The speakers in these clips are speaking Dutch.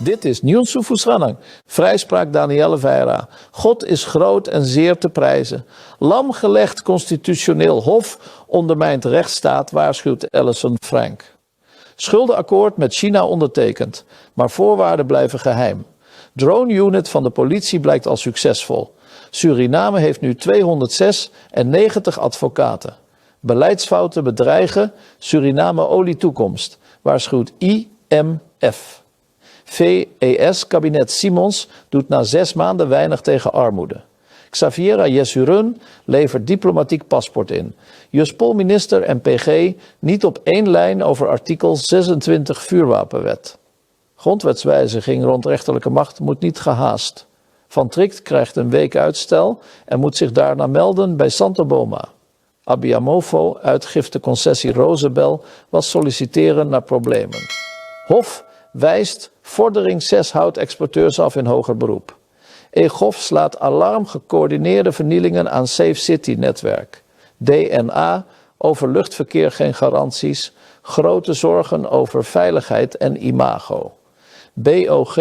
Dit is Nyunsu Fusranang, vrijspraak Danielle Veyra. God is groot en zeer te prijzen. Lam gelegd constitutioneel hof ondermijnt rechtsstaat, waarschuwt Alison Frank. Schuldenakkoord met China ondertekend, maar voorwaarden blijven geheim. Drone-unit van de politie blijkt al succesvol. Suriname heeft nu 296 advocaten. Beleidsfouten bedreigen Suriname olietoekomst, waarschuwt IMF. VES-kabinet Simons doet na 6 maanden weinig tegen armoede. Xaviera Jessurun levert diplomatiek paspoort in. Juspol-minister en PG niet op één lijn over artikel 26 vuurwapenwet. Grondwetswijziging rond rechterlijke macht moet niet gehaast. Van Tricht krijgt een week uitstel en moet zich daarna melden bij Santa Boma. Abiamofo, uitgifte concessie Rosebel, was solliciteren naar problemen. Hof wijst vordering 6 houtexporteurs af in hoger beroep. EGOF slaat alarm gecoördineerde vernielingen aan Safe City-netwerk. DNA over luchtverkeer geen garanties. Grote zorgen over veiligheid en imago. BOG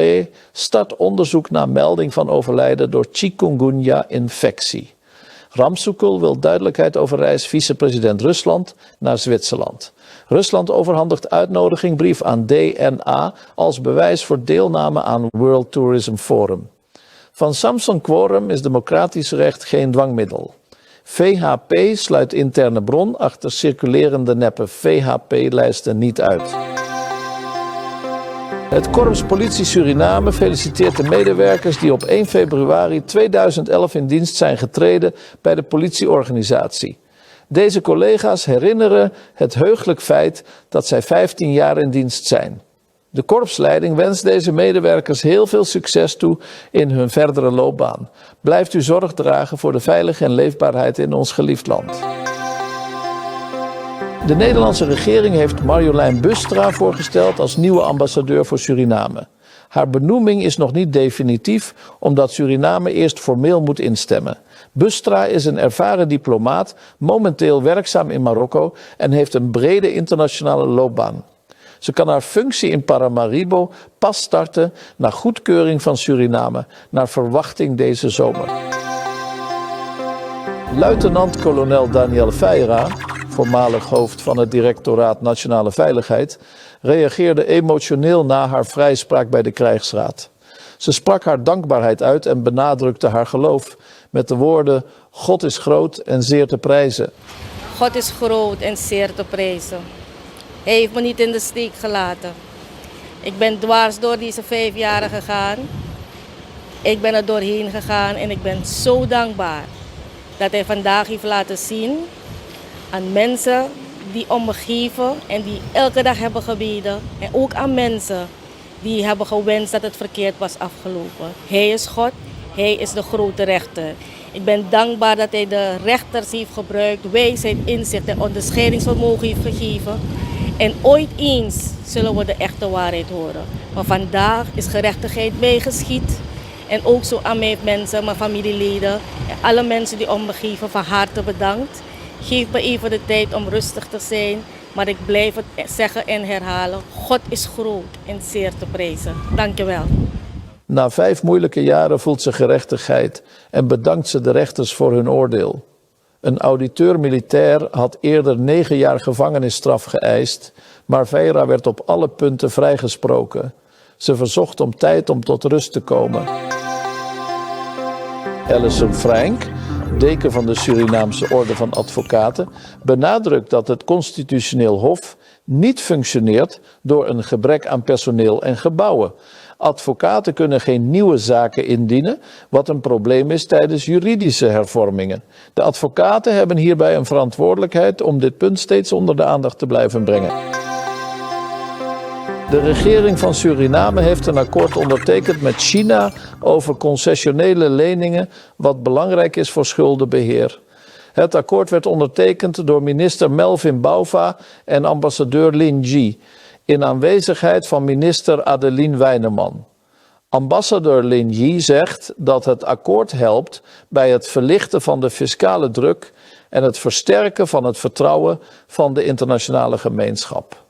start onderzoek naar melding van overlijden door chikungunya-infectie. Ramsukul wil duidelijkheid over reis vicepresident Rusland naar Zwitserland. Rusland overhandigt uitnodigingbrief aan DNA als bewijs voor deelname aan World Tourism Forum. Van Samson Quorum is democratisch recht geen dwangmiddel. VHP sluit interne bron achter circulerende neppe VHP-lijsten niet uit. Het Korps Politie Suriname feliciteert de medewerkers die op 1 februari 2011 in dienst zijn getreden bij de politieorganisatie. Deze collega's herinneren het heugelijk feit dat zij 15 jaar in dienst zijn. De korpsleiding wenst deze medewerkers heel veel succes toe in hun verdere loopbaan. Blijft u zorg dragen voor de veiligheid en leefbaarheid in ons geliefd land. De Nederlandse regering heeft Marjolein Bustra voorgesteld als nieuwe ambassadeur voor Suriname. Haar benoeming is nog niet definitief, omdat Suriname eerst formeel moet instemmen. Bustra is een ervaren diplomaat, momenteel werkzaam in Marokko en heeft een brede internationale loopbaan. Ze kan haar functie in Paramaribo pas starten na goedkeuring van Suriname, naar verwachting deze zomer. Luitenant-kolonel Danielle Veyra, voormalig hoofd van het Directoraat Nationale Veiligheid, reageerde emotioneel na haar vrijspraak bij de krijgsraad. Ze sprak haar dankbaarheid uit en benadrukte haar geloof met de woorden: God is groot en zeer te prijzen. God is groot en zeer te prijzen. Hij heeft me niet in de steek gelaten. Ik ben dwars door deze 5 jaren gegaan. Ik ben er doorheen gegaan en ik ben zo dankbaar dat hij vandaag heeft laten zien aan mensen die om me geven en die elke dag hebben gebeden. En ook aan mensen die hebben gewenst dat het verkeerd was afgelopen. Hij is God, hij is de grote rechter. Ik ben dankbaar dat hij de rechters heeft gebruikt, wijsheid, inzicht en onderscheidingsvermogen heeft gegeven. En ooit eens zullen we de echte waarheid horen. Maar vandaag is gerechtigheid bijgeschied. En ook zo aan mijn mensen, mijn familieleden en alle mensen die om me geven, van harte bedankt. Geef me even de tijd om rustig te zijn. Maar ik blijf het zeggen en herhalen. God is groot en zeer te prijzen. Dank je wel. Na 5 moeilijke jaren voelt ze gerechtigheid en bedankt ze de rechters voor hun oordeel. Een auditeur-militair had eerder 9 jaar gevangenisstraf geëist, maar Veyra werd op alle punten vrijgesproken. Ze verzocht om tijd om tot rust te komen. Alison Frank, deken van de Surinaamse Orde van Advocaten, benadrukt dat het constitutioneel hof niet functioneert door een gebrek aan personeel en gebouwen. Advocaten kunnen geen nieuwe zaken indienen, wat een probleem is tijdens juridische hervormingen. De advocaten hebben hierbij een verantwoordelijkheid om dit punt steeds onder de aandacht te blijven brengen. De regering van Suriname heeft een akkoord ondertekend met China over concessionele leningen, wat belangrijk is voor schuldenbeheer. Het akkoord werd ondertekend door minister Melvin Bouva en ambassadeur Lin Ji, in aanwezigheid van minister Adeline Weineman. Ambassadeur Lin Ji zegt dat het akkoord helpt bij het verlichten van de fiscale druk en het versterken van het vertrouwen van de internationale gemeenschap.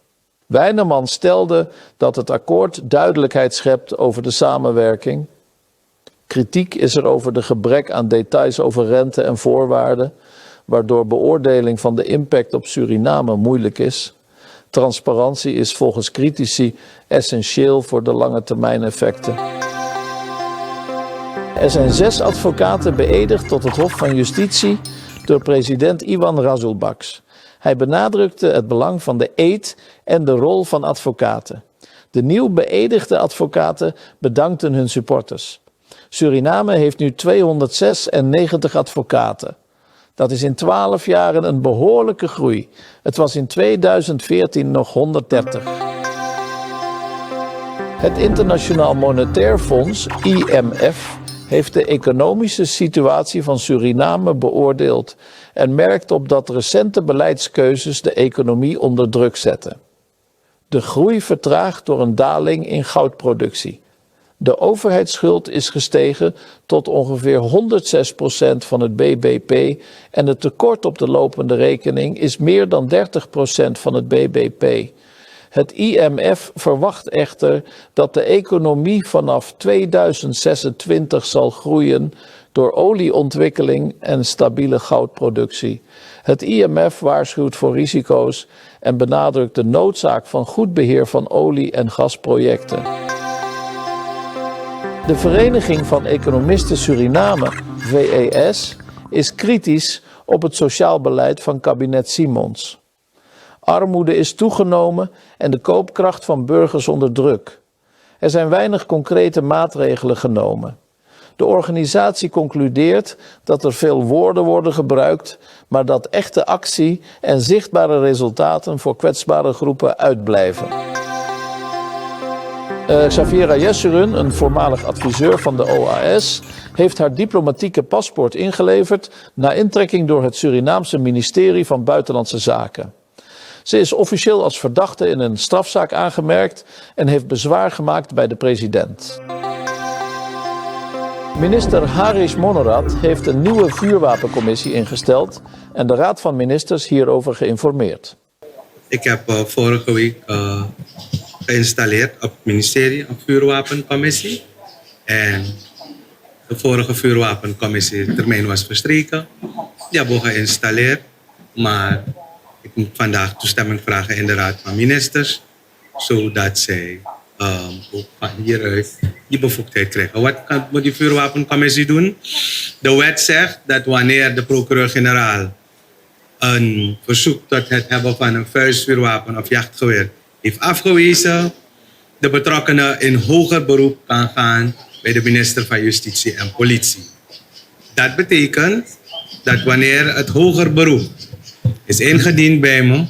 Wijneman stelde dat het akkoord duidelijkheid schept over de samenwerking. Kritiek is er over de gebrek aan details over rente en voorwaarden, waardoor beoordeling van de impact op Suriname moeilijk is. Transparantie is volgens critici essentieel voor de lange termijn effecten. Er zijn 6 advocaten beëdigd tot het Hof van Justitie door president Iwan Rasulbaks. Hij benadrukte het belang van de eed en de rol van advocaten. De nieuw beëdigde advocaten bedankten hun supporters. Suriname heeft nu 296 advocaten. Dat is in 12 jaar een behoorlijke groei. Het was in 2014 nog 130. Het Internationaal Monetair Fonds, IMF, heeft de economische situatie van Suriname beoordeeld en merkt op dat recente beleidskeuzes de economie onder druk zetten. De groei vertraagt door een daling in goudproductie. De overheidsschuld is gestegen tot ongeveer 106% van het BBP en het tekort op de lopende rekening is meer dan 30% van het BBP. Het IMF verwacht echter dat de economie vanaf 2026 zal groeien door olieontwikkeling en stabiele goudproductie. Het IMF waarschuwt voor risico's en benadrukt de noodzaak van goed beheer van olie- en gasprojecten. De Vereniging van Economisten Suriname, VES, is kritisch op het sociaal beleid van kabinet Simons. Armoede is toegenomen en de koopkracht van burgers onder druk. Er zijn weinig concrete maatregelen genomen. De organisatie concludeert dat er veel woorden worden gebruikt, maar dat echte actie en zichtbare resultaten voor kwetsbare groepen uitblijven. Xaviera Jessurun, een voormalig adviseur van de OAS, heeft haar diplomatieke paspoort ingeleverd na intrekking door het Surinaamse ministerie van Buitenlandse Zaken. Ze is officieel als verdachte in een strafzaak aangemerkt en heeft bezwaar gemaakt bij de president. Minister Harish Monorat heeft een nieuwe vuurwapencommissie ingesteld en de Raad van Ministers hierover geïnformeerd. Ik heb vorige week geïnstalleerd op het ministerie een vuurwapencommissie. En de vorige vuurwapencommissie termijn was verstreken. Die hebben we geïnstalleerd, maar ik moet vandaag toestemming vragen in de Raad van Ministers, zodat zij ook van hieruit die bevoegdheid krijgen. Wat moet die vuurwapencommissie doen? De wet zegt dat wanneer de procureur-generaal een verzoek tot het hebben van een vuistvuurwapen of jachtgeweer heeft afgewezen, de betrokkenen in hoger beroep kan gaan bij de minister van Justitie en Politie. Dat betekent dat wanneer het hoger beroep is ingediend bij me,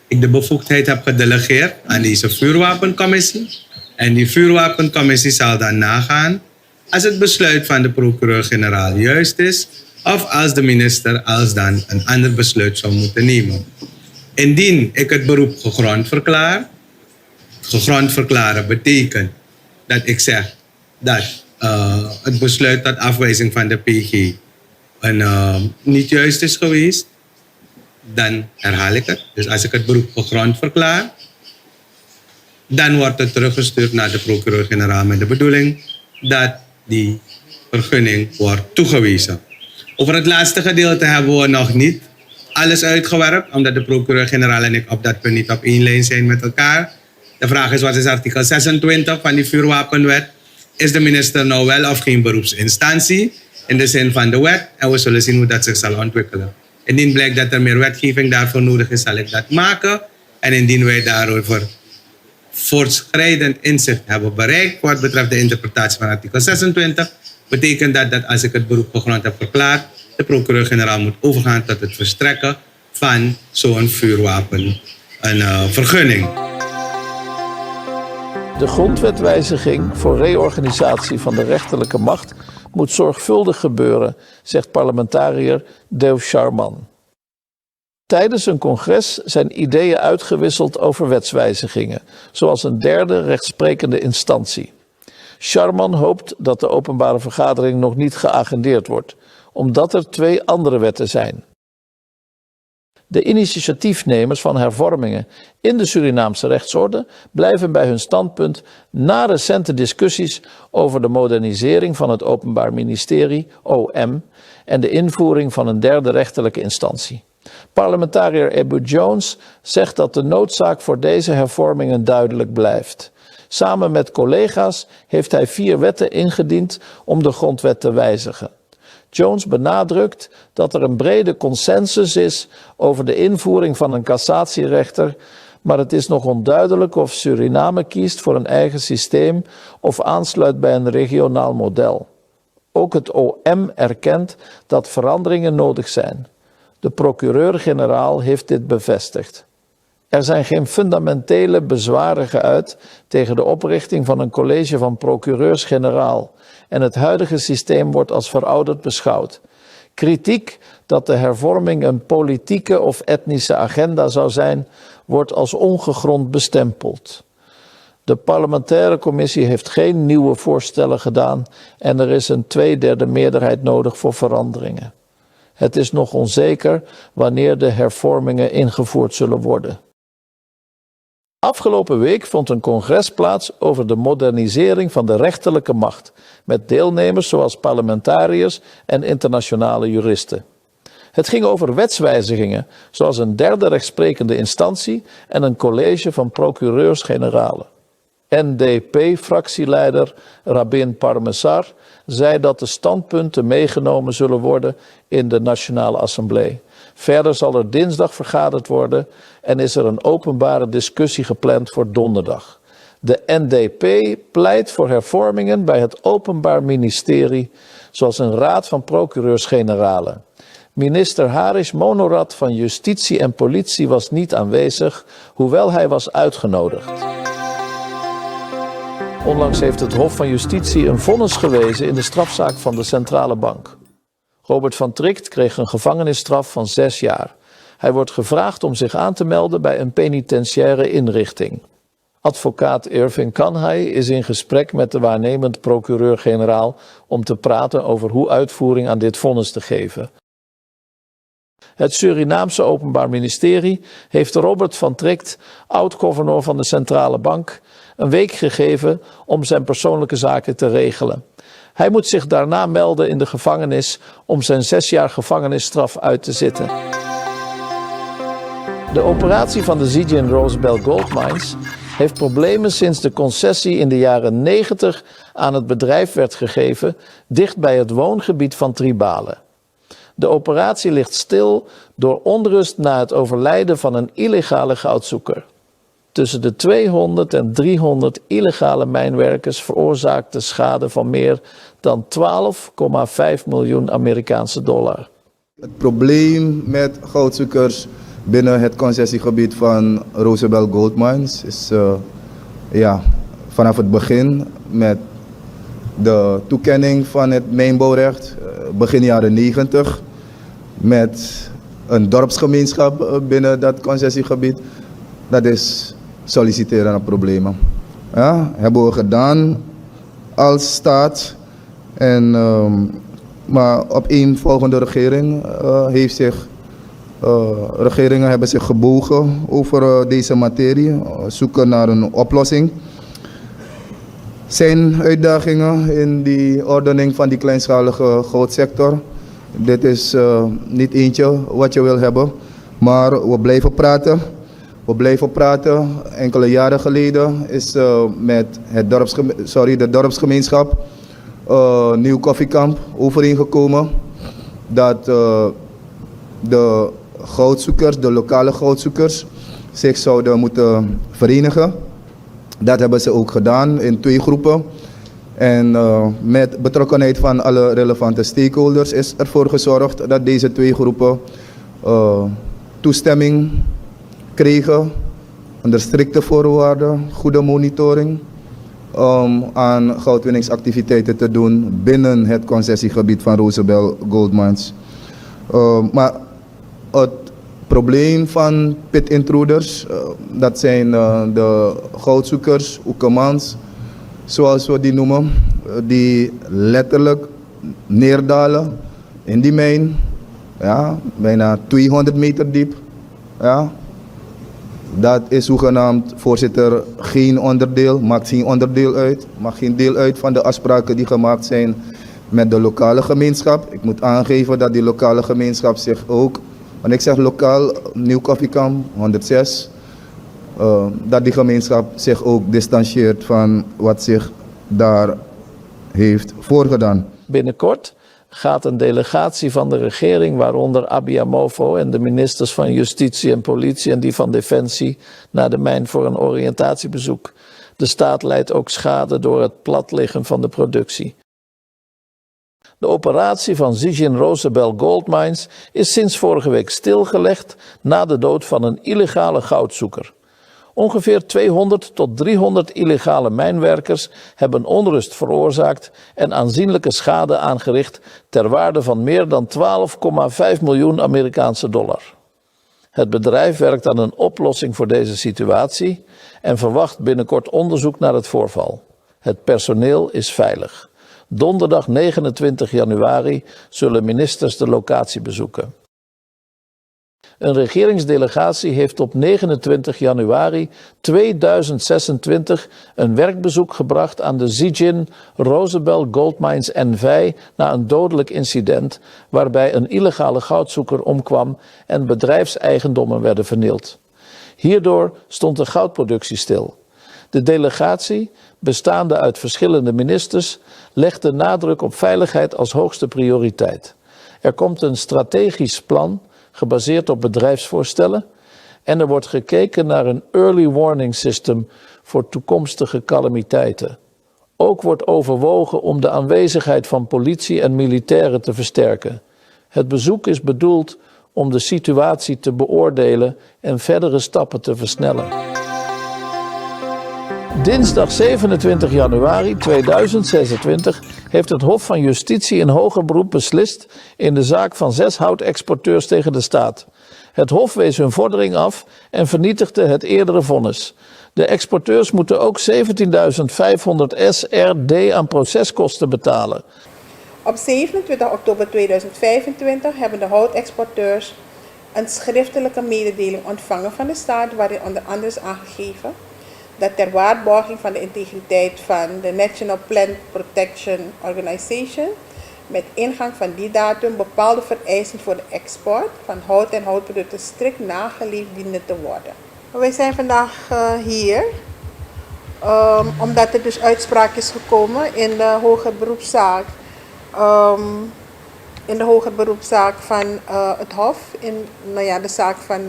ik de bevoegdheid heb gedelegeerd aan deze vuurwapencommissie. En die vuurwapencommissie zal dan nagaan als het besluit van de procureur-generaal juist is of als de minister alsdan een ander besluit zou moeten nemen. Indien ik het beroep gegrond verklaar, gegrond verklaren betekent dat ik zeg dat het besluit tot afwijzing van de PG niet juist is geweest, dan herhaal ik het. Dus als ik het beroep gegrond verklaar, dan wordt het teruggestuurd naar de procureur-generaal met de bedoeling dat die vergunning wordt toegewezen. Over het laatste gedeelte hebben we nog niet alles uitgewerkt, omdat de procureur-generaal en ik op dat punt niet op één lijn zijn met elkaar. De vraag is, wat is artikel 26 van die vuurwapenwet? Is de minister nou wel of geen beroepsinstantie in de zin van de wet? En we zullen zien hoe dat zich zal ontwikkelen. Indien blijkt dat er meer wetgeving daarvoor nodig is, zal ik dat maken. En indien wij daarover voortschrijdend inzicht hebben bereikt wat betreft de interpretatie van artikel 26, betekent dat als ik het beroep gegrond heb verklaard, de procureur-generaal moet overgaan tot het verstrekken van zo'n vuurwapen, een vergunning. De grondwetwijziging voor reorganisatie van de rechterlijke macht moet zorgvuldig gebeuren, zegt parlementariër Dev Sharman. Tijdens een congres zijn ideeën uitgewisseld over wetswijzigingen, zoals een derde rechtsprekende instantie. Sharman hoopt dat de openbare vergadering nog niet geagendeerd wordt, omdat er 2 andere wetten zijn. De initiatiefnemers van hervormingen in de Surinaamse rechtsorde blijven bij hun standpunt na recente discussies over de modernisering van het Openbaar Ministerie, OM, en de invoering van een derde rechterlijke instantie. Parlementariër Ebou Jones zegt dat de noodzaak voor deze hervormingen duidelijk blijft. Samen met collega's heeft hij 4 wetten ingediend om de grondwet te wijzigen. Jones benadrukt dat er een brede consensus is over de invoering van een cassatierechter, maar het is nog onduidelijk of Suriname kiest voor een eigen systeem of aansluit bij een regionaal model. Ook het OM erkent dat veranderingen nodig zijn. De procureur-generaal heeft dit bevestigd. Er zijn geen fundamentele bezwaren geuit tegen de oprichting van een college van procureurs-generaal en het huidige systeem wordt als verouderd beschouwd. Kritiek dat de hervorming een politieke of etnische agenda zou zijn, wordt als ongegrond bestempeld. De parlementaire commissie heeft geen nieuwe voorstellen gedaan en er is een 2/3 meerderheid nodig voor veranderingen. Het is nog onzeker wanneer de hervormingen ingevoerd zullen worden. Afgelopen week vond een congres plaats over de modernisering van de rechterlijke macht, met deelnemers zoals parlementariërs en internationale juristen. Het ging over wetswijzigingen, zoals een derde rechtsprekende instantie en een college van procureurs-generalen. NDP-fractieleider Rabin Parmesar zei dat de standpunten meegenomen zullen worden in de Nationale Assemblée. Verder zal er dinsdag vergaderd worden en is er een openbare discussie gepland voor donderdag. De NDP pleit voor hervormingen bij het Openbaar Ministerie, zoals een raad van procureurs-generalen. Minister Harish Monorat van Justitie en Politie was niet aanwezig, hoewel hij was uitgenodigd. Onlangs heeft het Hof van Justitie een vonnis gewezen in de strafzaak van de Centrale Bank. Robert van Tricht kreeg een gevangenisstraf van 6 jaar. Hij wordt gevraagd om zich aan te melden bij een penitentiaire inrichting. Advocaat Irving Kanhai is in gesprek met de waarnemend procureur-generaal om te praten over hoe uitvoering aan dit vonnis te geven. Het Surinaamse Openbaar Ministerie heeft Robert van Tricht, oud-gouverneur van de Centrale Bank, een week gegeven om zijn persoonlijke zaken te regelen. Hij moet zich daarna melden in de gevangenis om zijn 6 jaar gevangenisstraf uit te zitten. De operatie van de Zijin Rosebel Gold Mines heeft problemen sinds de concessie in de jaren 90 aan het bedrijf werd gegeven dicht bij het woongebied van tribalen. De operatie ligt stil door onrust na het overlijden van een illegale goudzoeker. Tussen de 200 en 300 illegale mijnwerkers veroorzaakte schade van meer dan 12,5 miljoen Amerikaanse dollar. Het probleem met goudzoekers binnen het concessiegebied van Rosebel Gold Mines is vanaf het begin met de toekenning van het mijnbouwrecht, begin jaren 90, met een dorpsgemeenschap binnen dat concessiegebied. Dat is solliciteren naar problemen. Ja, hebben we gedaan als staat. Maar opeenvolgende regeringen hebben zich gebogen over deze materie, zoeken naar een oplossing. Zijn uitdagingen in die ordening van die kleinschalige goudsector. Dit is niet eentje wat je wil hebben, maar we blijven praten. Enkele jaren geleden is met de dorpsgemeenschap Nieuw Koffiekamp overeengekomen dat de goudzoekers, de lokale goudzoekers, zich zouden moeten verenigen. Dat hebben ze ook gedaan in 2 groepen. En met betrokkenheid van alle relevante stakeholders is ervoor gezorgd dat deze 2 groepen toestemming kregen onder strikte voorwaarden, goede monitoring, om aan goudwinningsactiviteiten te doen binnen het concessiegebied van Rosebel Gold Mines. Maar het probleem van pit intruders, dat zijn de goudzoekers, oekemans, zoals we die noemen, die letterlijk neerdalen in die mijn, ja, bijna 200 meter diep, Ja, dat is zogenaamd, voorzitter, maakt geen onderdeel uit. Mag geen deel uit van de afspraken die gemaakt zijn met de lokale gemeenschap. Ik moet aangeven dat die lokale gemeenschap zich ook, want ik zeg lokaal, Nieuw Koffiekamp, 106, dat die gemeenschap zich ook distancieert van wat zich daar heeft voorgedaan. Binnenkort gaat een delegatie van de regering, waaronder Abia Mofo en de ministers van Justitie en Politie en die van Defensie, naar de mijn voor een oriëntatiebezoek. De staat lijdt ook schade door het platliggen van de productie. De operatie van Zijin Rosebel Gold Mines is sinds vorige week stilgelegd na de dood van een illegale goudzoeker. Ongeveer 200 tot 300 illegale mijnwerkers hebben onrust veroorzaakt en aanzienlijke schade aangericht ter waarde van meer dan 12,5 miljoen Amerikaanse dollar. Het bedrijf werkt aan een oplossing voor deze situatie en verwacht binnenkort onderzoek naar het voorval. Het personeel is veilig. Donderdag 29 januari zullen ministers de locatie bezoeken. Een regeringsdelegatie heeft op 29 januari 2026 een werkbezoek gebracht aan de Zijin Rosebel Gold Mines NV na een dodelijk incident waarbij een illegale goudzoeker omkwam en bedrijfseigendommen werden vernield. Hierdoor stond de goudproductie stil. De delegatie, bestaande uit verschillende ministers, legt de nadruk op veiligheid als hoogste prioriteit. Er komt een strategisch plan gebaseerd op bedrijfsvoorstellen en er wordt gekeken naar een early warning system voor toekomstige calamiteiten. Ook wordt overwogen om de aanwezigheid van politie en militairen te versterken. Het bezoek is bedoeld om de situatie te beoordelen en verdere stappen te versnellen. Dinsdag 27 januari 2026 heeft het Hof van Justitie in hoger beroep beslist in de zaak van 6 houtexporteurs tegen de staat. Het Hof wees hun vordering af en vernietigde het eerdere vonnis. De exporteurs moeten ook 17.500 SRD aan proceskosten betalen. Op 27 oktober 2025 hebben de houtexporteurs een schriftelijke mededeling ontvangen van de staat waarin onder andere is aangegeven dat ter waarborging van de integriteit van de National Plant Protection Organization met ingang van die datum bepaalde vereisten voor de export van hout en houtproducten strikt nageleefd dienen te worden. Wij zijn vandaag hier omdat er dus uitspraak is gekomen in de hoger beroepszaak. In de hoger beroepszaak van het Hof, in de zaak van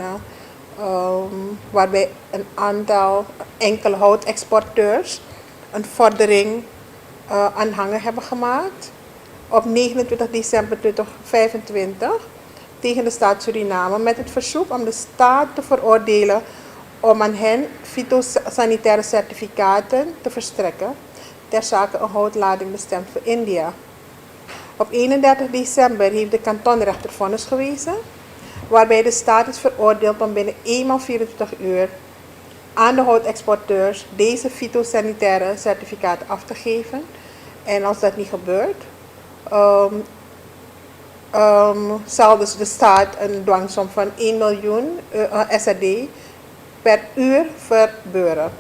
waarbij een aantal enkele houtexporteurs een vordering aanhanger hebben gemaakt op 29 december 2025 tegen de staat Suriname met het verzoek om de staat te veroordelen om aan hen fytosanitaire certificaten te verstrekken ter zake een houtlading bestemd voor India. Op 31 december heeft de kantonrechter vonnis gewezen, waarbij de staat is veroordeeld om binnen eenmaal 24 uur aan de houtexporteurs deze fytosanitaire certificaten af te geven. En als dat niet gebeurt, zal dus de staat een dwangsom van 1 miljoen SRD per uur verbeuren.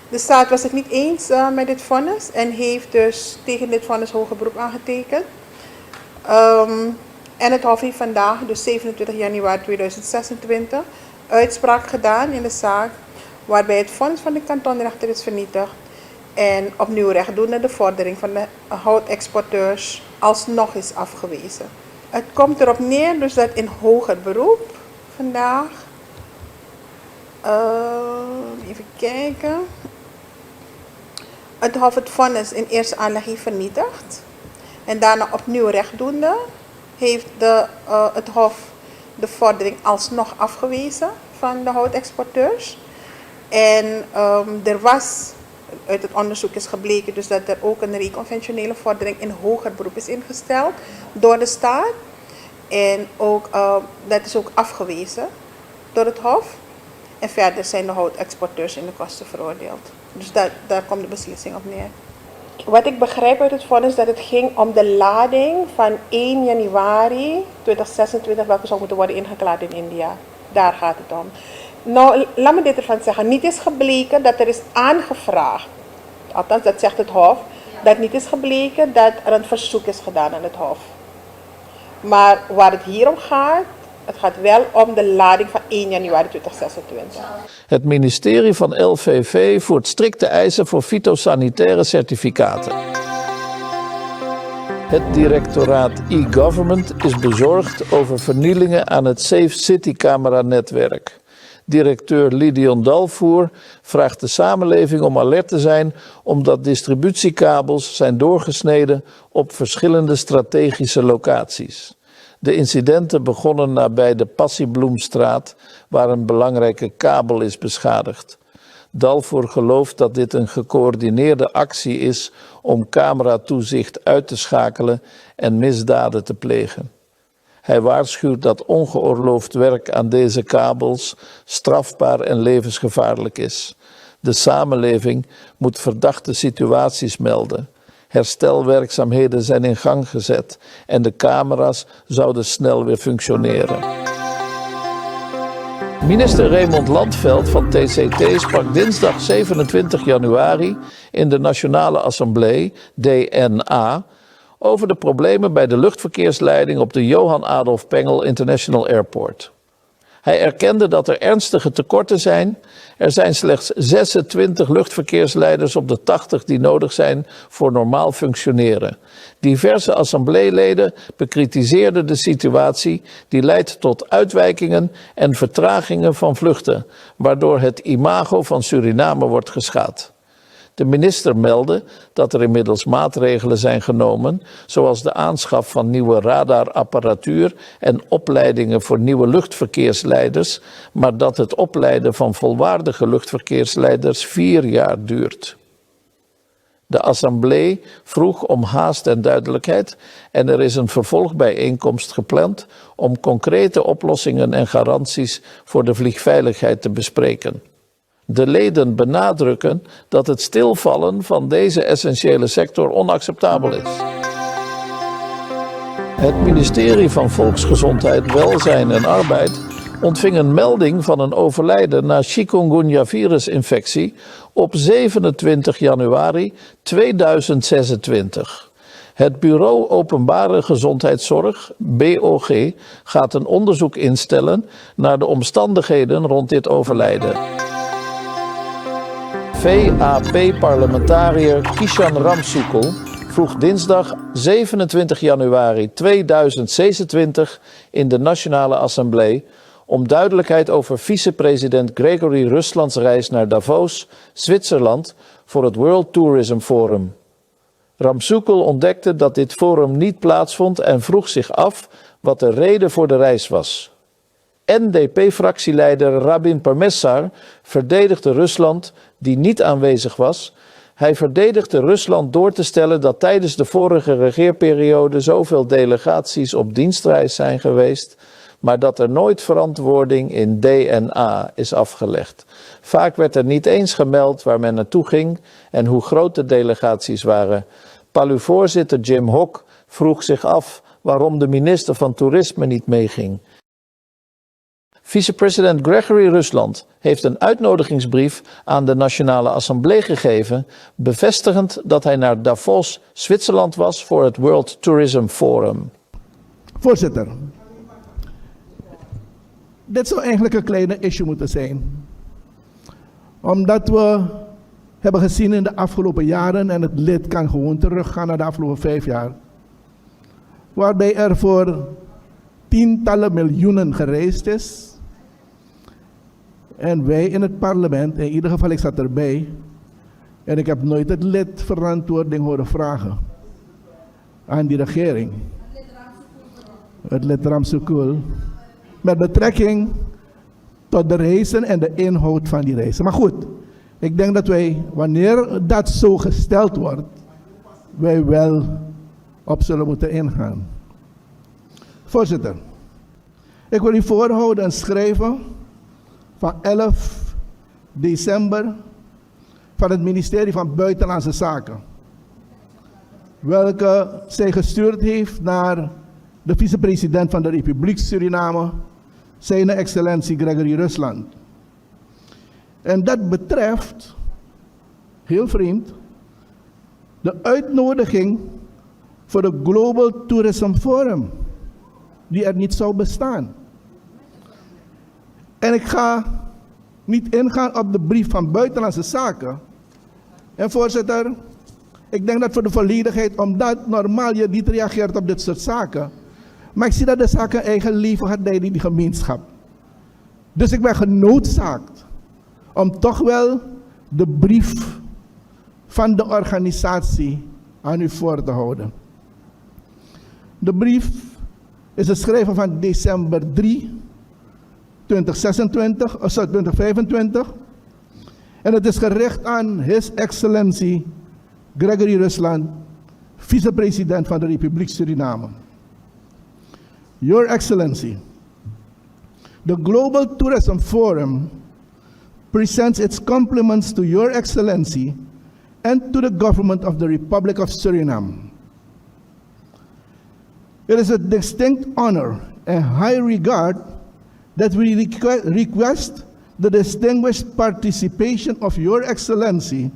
De staat was het niet eens met dit vonnis en heeft dus tegen dit vonnis hoger beroep aangetekend. En het Hof heeft vandaag, dus 27 januari 2026, uitspraak gedaan in de zaak waarbij het vonnis van de kantonrechter is vernietigd en opnieuw rechtdoende de vordering van de houtexporteurs alsnog is afgewezen. Het komt erop neer dus dat in hoger beroep vandaag, even kijken, het Hof het vonnis in eerste aanleg heeft vernietigd en daarna opnieuw rechtdoende heeft het Hof de vordering alsnog afgewezen van de houtexporteurs. En er was, uit het onderzoek is gebleken dus dat er ook een reconventionele vordering in hoger beroep is ingesteld door de staat. En ook, dat is ook afgewezen door het Hof. En verder zijn de houtexporteurs in de kosten veroordeeld. Dus daar komt de beslissing op neer. Wat ik begrijp uit het vonnis is dat het ging om de lading van 1 januari 2026 welke zou moeten worden ingeklaard in India. Daar gaat het om. Nou, laat me dit ervan zeggen. Niet is gebleken dat er is aangevraagd, althans dat zegt het Hof, dat niet is gebleken dat er een verzoek is gedaan aan het Hof. Maar waar het hier om gaat, het gaat wel om de lading van 1 januari 2026. Het ministerie van LVV voert strikte eisen voor fytosanitaire certificaten. Het directoraat e-government is bezorgd over vernielingen aan het Safe City camera-netwerk. Directeur Lidion Dalvoer vraagt de samenleving om alert te zijn omdat distributiekabels zijn doorgesneden op verschillende strategische locaties. De incidenten begonnen nabij de Passiebloemstraat, waar een belangrijke kabel is beschadigd. Dalvoer gelooft dat dit een gecoördineerde actie is om cameratoezicht uit te schakelen en misdaden te plegen. Hij waarschuwt dat ongeoorloofd werk aan deze kabels strafbaar en levensgevaarlijk is. De samenleving moet verdachte situaties melden. Herstelwerkzaamheden zijn in gang gezet en de camera's zouden snel weer functioneren. Minister Raymond Landveld van TCT sprak dinsdag 27 januari in de Nationale Assemblée, DNA, over de problemen bij de luchtverkeersleiding op de Johan Adolf Pengel International Airport. Hij erkende dat er ernstige tekorten zijn. Er zijn slechts 26 luchtverkeersleiders op de 80 die nodig zijn voor normaal functioneren. Diverse assembleeleden bekritiseerden de situatie die leidt tot uitwijkingen en vertragingen van vluchten, waardoor het imago van Suriname wordt geschaad. De minister meldde dat er inmiddels maatregelen zijn genomen, zoals de aanschaf van nieuwe radarapparatuur en opleidingen voor nieuwe luchtverkeersleiders, maar dat het opleiden van volwaardige luchtverkeersleiders 4 jaar duurt. De Assemblée vroeg om haast en duidelijkheid en er is een vervolgbijeenkomst gepland om concrete oplossingen en garanties voor de vliegveiligheid te bespreken. De leden benadrukken dat het stilvallen van deze essentiële sector onacceptabel is. Het ministerie van Volksgezondheid, Welzijn en Arbeid ontving een melding van een overlijden na chikungunya-virusinfectie op 27 januari 2026. Het Bureau Openbare Gezondheidszorg, BOG, gaat een onderzoek instellen naar de omstandigheden rond dit overlijden. VAP-parlementariër Kishan Ramsukul vroeg dinsdag 27 januari 2026 in de Nationale Assemblée om duidelijkheid over vicepresident Gregory Ruslands reis naar Davos, Zwitserland, voor het World Tourism Forum. Ramsukul ontdekte dat dit forum niet plaatsvond en vroeg zich af wat de reden voor de reis was. NDP-fractieleider Rabin Parmesar verdedigde Rusland, die niet aanwezig was. Hij verdedigde Rusland door te stellen dat tijdens de vorige regeerperiode zoveel delegaties op dienstreis zijn geweest, maar dat er nooit verantwoording in DNA is afgelegd. Vaak werd er niet eens gemeld waar men naartoe ging en hoe groot de delegaties waren. PALU-voorzitter Jim Hock vroeg zich af waarom de minister van Toerisme niet meeging. Vicepresident Gregory Rusland heeft een uitnodigingsbrief aan de Nationale Assemblée gegeven, bevestigend dat hij naar Davos, Zwitserland was voor het World Tourism Forum. Voorzitter, dit zou eigenlijk een kleine issue moeten zijn. Omdat we hebben gezien in de afgelopen jaren, en het lid kan gewoon teruggaan naar de afgelopen 5 jaar, waarbij er voor tientallen miljoenen gereisd is. En wij in het parlement, in ieder geval ik zat erbij, en ik heb nooit het lid verantwoording horen vragen aan die regering. Het lid Ramsukul, met betrekking tot de reizen en de inhoud van die reizen. Maar goed, ik denk dat wij, wanneer dat zo gesteld wordt, wij wel op zullen moeten ingaan. Voorzitter, ik wil u voorhouden een schrijven van 11 december van het ministerie van Buitenlandse Zaken, welke zij gestuurd heeft naar de vicepresident van de Republiek Suriname, zijn excellentie Gregory Rusland. En dat betreft, heel vreemd, de uitnodiging voor het Global Tourism Forum, die er niet zou bestaan. En ik ga niet ingaan op de brief van Buitenlandse Zaken. En voorzitter, ik denk dat voor de volledigheid, omdat normaal je niet reageert op dit soort zaken, maar ik zie dat de zaak een eigen leven had in die gemeenschap. Dus ik ben genoodzaakt om toch wel de brief van de organisatie aan u voor te houden. De brief is het schrijven van december 3, 2025. En het is gericht aan His Excellency Gregory Rusland, vicepresident van de Republiek Suriname. Your Excellency, the Global Tourism Forum presents its compliments to Your Excellency and to the government of the Republic of Suriname. It is a distinct honor and high regard that we request the distinguished participation of Your Excellency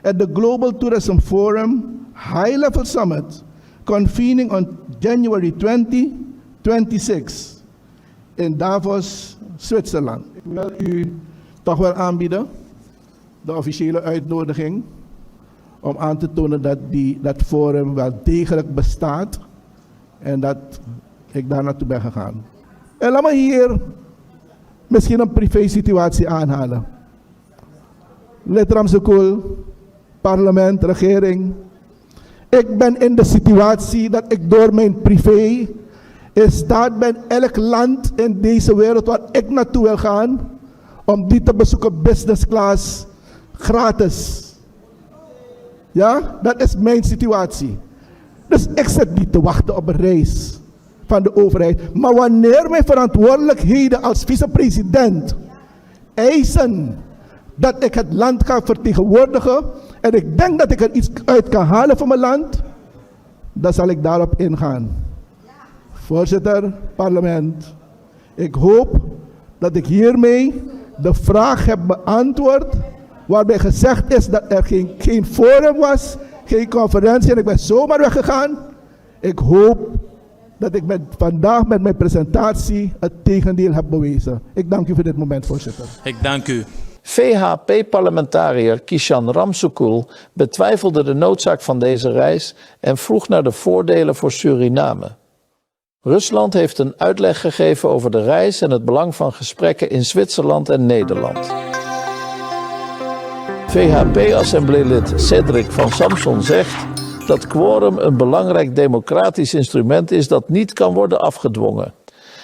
at the Global Tourism Forum High-Level Summit convening on January 2026 in Davos, Zwitserland. Ik wil u toch wel aanbieden, de officiële uitnodiging, om aan te tonen dat forum wel degelijk bestaat en dat ik daar naartoe ben gegaan. En laat me hier misschien een privé situatie aanhalen. Lid Ramsukul, parlement, regering. Ik ben in de situatie dat ik door mijn privé in staat ben elk land in deze wereld waar ik naartoe wil gaan, om die te bezoeken business class, gratis. Ja, dat is mijn situatie. Dus ik zit niet te wachten op een reis van de overheid. Maar wanneer mijn verantwoordelijkheden als vicepresident eisen dat ik het land ga vertegenwoordigen en ik denk dat ik er iets uit kan halen voor mijn land, dan zal ik daarop ingaan. Voorzitter, parlement, ik hoop dat ik hiermee de vraag heb beantwoord waarbij gezegd is dat er geen forum was, geen conferentie en ik ben zomaar weggegaan. Ik hoop dat ik vandaag met mijn presentatie het tegendeel heb bewezen. Ik dank u voor dit moment, voorzitter. Ik dank u. VHP-parlementariër Kishan Ramsukul betwijfelde de noodzaak van deze reis en vroeg naar de voordelen voor Suriname. Rusland heeft een uitleg gegeven over de reis en het belang van gesprekken in Zwitserland en Nederland. VHP-assembleelid Cedric van Samson zegt dat quorum een belangrijk democratisch instrument is dat niet kan worden afgedwongen.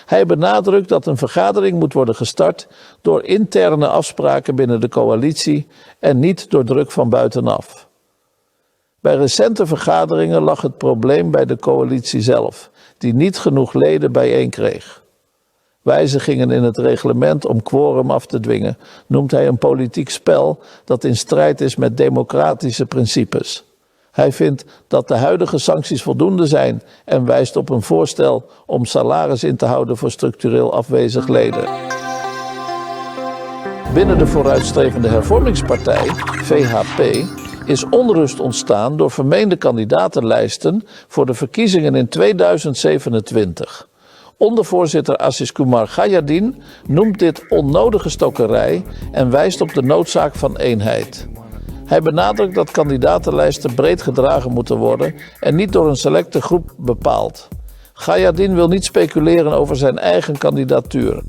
Hij benadrukt dat een vergadering moet worden gestart door interne afspraken binnen de coalitie en niet door druk van buitenaf. Bij recente vergaderingen lag het probleem bij de coalitie zelf, die niet genoeg leden bijeen kreeg. Wijzigingen in het reglement om quorum af te dwingen noemt hij een politiek spel dat in strijd is met democratische principes. Hij vindt dat de huidige sancties voldoende zijn en wijst op een voorstel om salaris in te houden voor structureel afwezig leden. Binnen de vooruitstrevende hervormingspartij, VHP, is onrust ontstaan door vermeende kandidatenlijsten voor de verkiezingen in 2027. Ondervoorzitter Assis Kumar Gayadin noemt dit onnodige stokkerij en wijst op de noodzaak van eenheid. Hij benadrukt dat kandidatenlijsten breed gedragen moeten worden en niet door een selecte groep bepaald. Gayadin wil niet speculeren over zijn eigen kandidatuur.